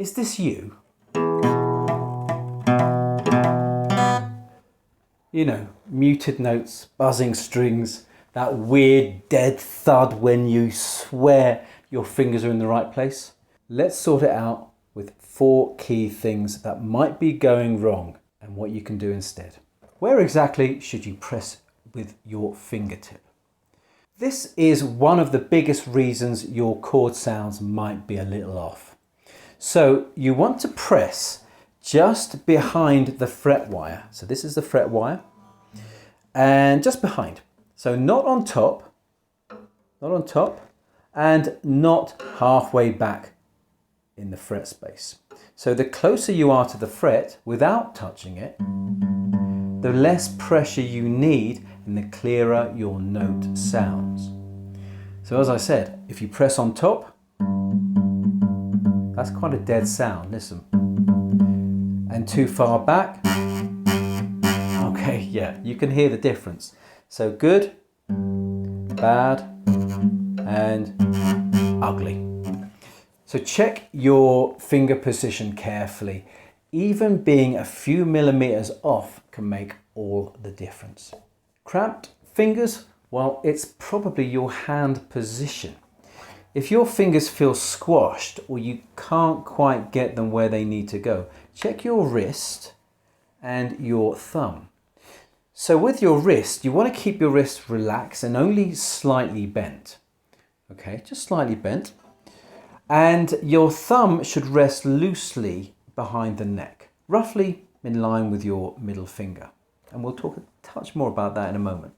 Is this you? You know, muted notes, buzzing strings, that weird dead thud when you swear your fingers are in the right place. Let's sort it out with 4 key things that might be going wrong and what you can do instead. Where exactly should you press with your fingertip? This is one of the biggest reasons your chord sounds might be a little off. So you want to press just behind the fret wire. So this is the fret wire and just behind. So not on top, and not halfway back in the fret space. So the closer you are to the fret without touching it, the less pressure you need and the clearer your note sounds. So as I said, if you press on top, that's quite a dead sound, listen. And too far back, okay, yeah, you can hear the difference. So good, bad, and ugly. So check your finger position carefully. Even being a few millimeters off can make all the difference. Cramped fingers, well, it's probably your hand position. If your fingers feel squashed or you can't quite get them where they need to go, check your wrist and your thumb. So with your wrist, you want to keep your wrist relaxed and only slightly bent. Okay, just slightly bent. And your thumb should rest loosely behind the neck, roughly in line with your middle finger. And we'll talk a touch more about that in a moment.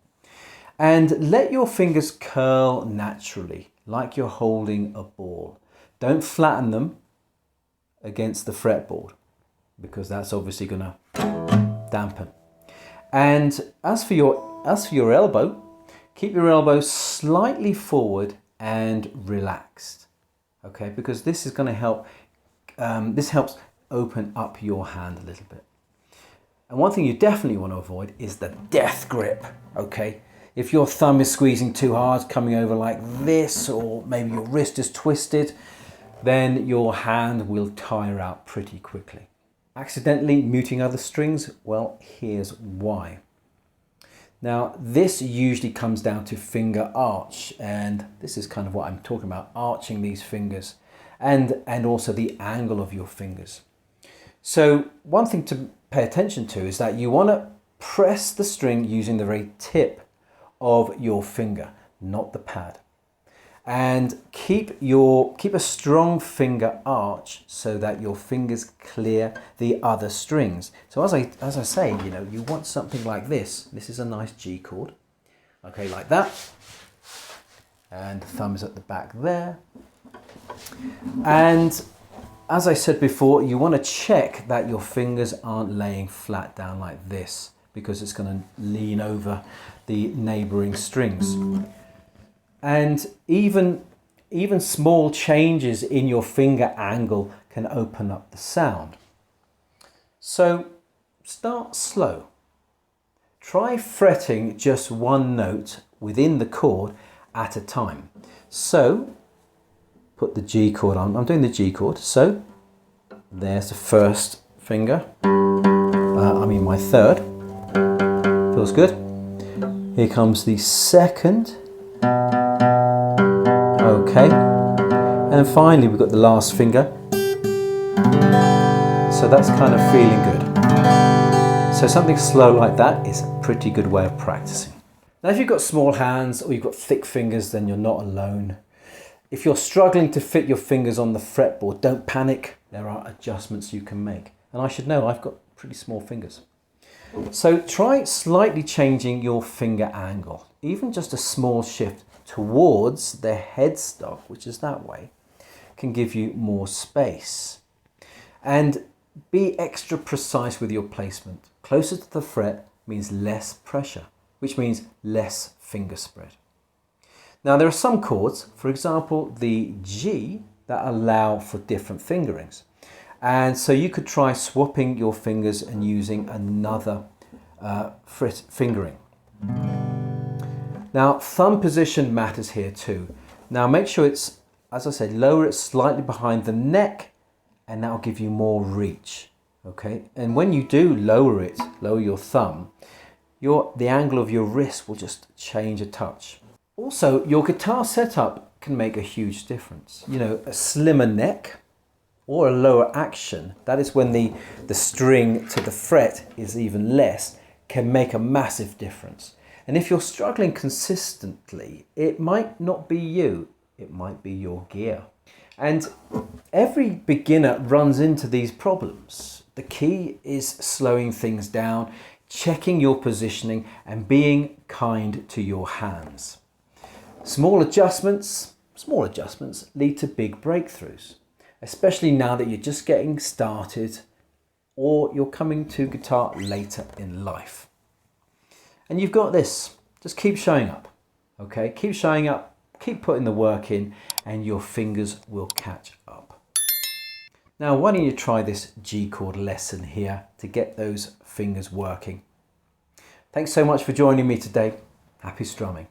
And let your fingers curl naturally, like you're holding a ball. Don't flatten them against the fretboard, because that's obviously going to dampen. And as for your elbow, keep your elbow slightly forward and relaxed. Okay, because this is going to help. This helps open up your hand a little bit. And one thing you definitely want to avoid is the death grip. Okay, if your thumb is squeezing too hard, coming over like this, or maybe your wrist is twisted, then your hand will tire out pretty quickly. Accidentally muting other strings? Well, here's why. Now, this usually comes down to finger arch, and this is kind of what I'm talking about, arching these fingers, and also the angle of your fingers. So one thing to pay attention to is that you want to press the string using the very tip of your finger, not the pad. And keep a strong finger arch so that your fingers clear the other strings. So as I say, you know, you want something like this. This is a nice G chord. Okay, like that. And the thumb is at the back there. And as I said before, you want to check that your fingers aren't laying flat down like this, because it's going to lean over the neighboring strings. And even small changes in your finger angle can open up the sound. So start slow. Try fretting just one note within the chord at a time. So put the G chord on. I'm doing the G chord. So there's the first finger. My third. Feels good. Here comes the second. Okay, and then finally we've got the last finger. So that's kind of feeling good. So something slow like that is a pretty good way of practicing. Now if you've got small hands or you've got thick fingers, then you're not alone. If you're struggling to fit your fingers on the fretboard, don't panic. There are adjustments you can make. And I should know, I've got pretty small fingers. So try slightly changing your finger angle, even just a small shift towards the headstock, which is that way, can give you more space. And be extra precise with your placement. Closer to the fret means less pressure, which means less finger spread. Now there are some chords, for example the G, that allow for different fingerings. And so you could try swapping your fingers and using another fret fingering. Now, thumb position matters here too. Now make sure it's, as I said, lower it slightly behind the neck and that'll give you more reach. Okay, and when you do lower your thumb, the angle of your wrist will just change a touch. Also, your guitar setup can make a huge difference. You know, a slimmer neck or a lower action, that is when the string to the fret is even less, can make a massive difference. And if you're struggling consistently, it might not be you, it might be your gear. And every beginner runs into these problems. The key is slowing things down, checking your positioning, and being kind to your hands. Small adjustments lead to big breakthroughs, especially now that you're just getting started or you're coming to guitar later in life. And you've got this. Just keep showing up, okay? Keep showing up, keep putting the work in, and your fingers will catch up. Now, why don't you try this G chord lesson here to get those fingers working. Thanks so much for joining me today. Happy strumming.